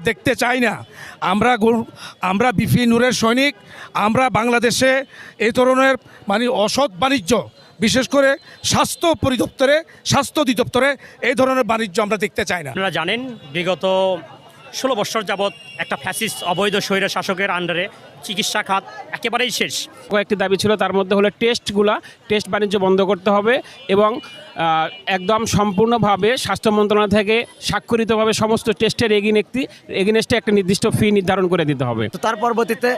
দেখতে চাই না। আমরা বিপি নূরের সৈনিক। আমরা বাংলাদেশে এই ধরনের মানে অসৎ বাণিজ্য, বিশেষ করে স্বাস্থ্য অধিদপ্তরে এই ধরনের বাণিজ্য আমরা দেখতে চাই না। আপনারা জানেন বিগত 16 বছর যাবৎ একটা ফ্যাসিস্ট অবৈধ স্বৈর শাসকের আন্ডারে চিকিৎসা খাত একেবারেই শেষ। কয়েকটি দাবি ছিল, তার মধ্যে হলো টেস্ট বাণিজ্য বন্ধ করতে হবে এবং একদম সম্পূর্ণভাবে স্বাস্থ্য মন্ত্রণালয় থেকে স্বাক্ষরিতভাবে সমস্ত টেস্টের এগেনেস্টে একটা নির্দিষ্ট ফি নির্ধারণ করে দিতে হবে। তো তার পরবর্তীতে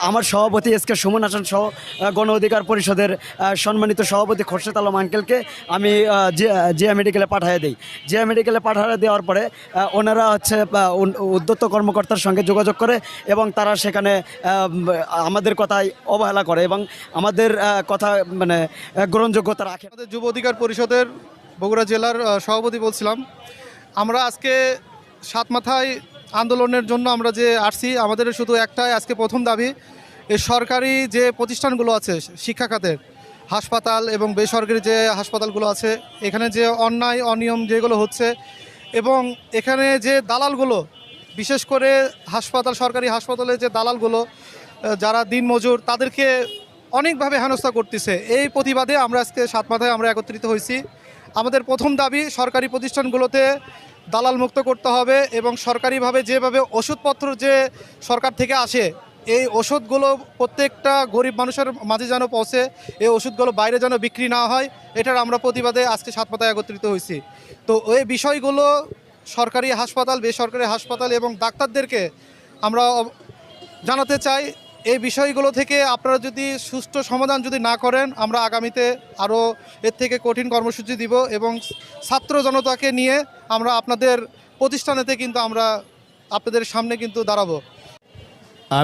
আমার সভাপতি এসকে সুমন হাসান সহ গণ অধিকার পরিষদের সম্মানিত সভাপতি খোরশেদ আলম আঙ্কেলকে আমি জিয়া মেডিকেলে পাঠিয়ে দিই। জিয়া মেডিকেলে পাঠিয়ে দেওয়ার পরে ওনারা হচ্ছে উদ্যত কর্মকর্তার সঙ্গে যোগাযোগ করে এবং তারা সেখানে আমাদের কথায় অবহেলা করে এবং আমাদের কথা মানে গ্রহণযোগ্যতা রাখে। আমাদের যুব অধিকার পরিষদের বগুড়া জেলার সভাপতি বলছিলাম, আমরা আজকে সাত মাথায় আন্দোলনের জন্য আমরা যে আসছি, আমাদের শুধু একটাই আজকে প্রথম দাবি, এই সরকারি যে প্রতিষ্ঠানগুলো আছে শিক্ষা খাতের হাসপাতাল এবং বেসরকারি যে হাসপাতালগুলো আছে, এখানে যে অন্যায় অনিয়ম যেগুলো হচ্ছে এবং এখানে যে দালালগুলো, বিশেষ করে সরকারি হাসপাতালে যে দালালগুলো যারা দিনমজুর, তাদেরকে অনেকভাবে হেনস্থা করতেছে। এই প্রতিবাদে আমরা আজকে সাত মাথায় আমরা একত্রিত হয়েছি। আমাদের প্রথম দাবি, সরকারি প্রতিষ্ঠানগুলোতে দালাল মুক্ত করতে হবে এবং সরকারিভাবে যেভাবে ওষুধপত্র যে সরকার থেকে আসে, এই ওষুধগুলো প্রত্যেকটা গরিব মানুষের মাঝে যেন পৌঁছে, এই ওষুধগুলো বাইরে যেন বিক্রি না হয়, এটার আমরা প্রতিবাদে আজকে সাত মাথায় একত্রিত হয়েছি। তো এই বিষয়গুলো সরকারি হাসপাতাল, বেসরকারি হাসপাতাল এবং ডাক্তারদেরকে আমরা জানাতে চাই, এই বিষয়গুলো থেকে আপনারা যদি সুষ্ঠু সমাধান যদি না করেন, আমরা আগামীতে আরও এর থেকে কঠিন কর্মসূচি দিব এবং ছাত্র জনতাকে নিয়ে আমরা আপনাদের প্রতিষ্ঠানেতে কিন্তু আমরা আপনাদের সামনে কিন্তু দাঁড়াবো।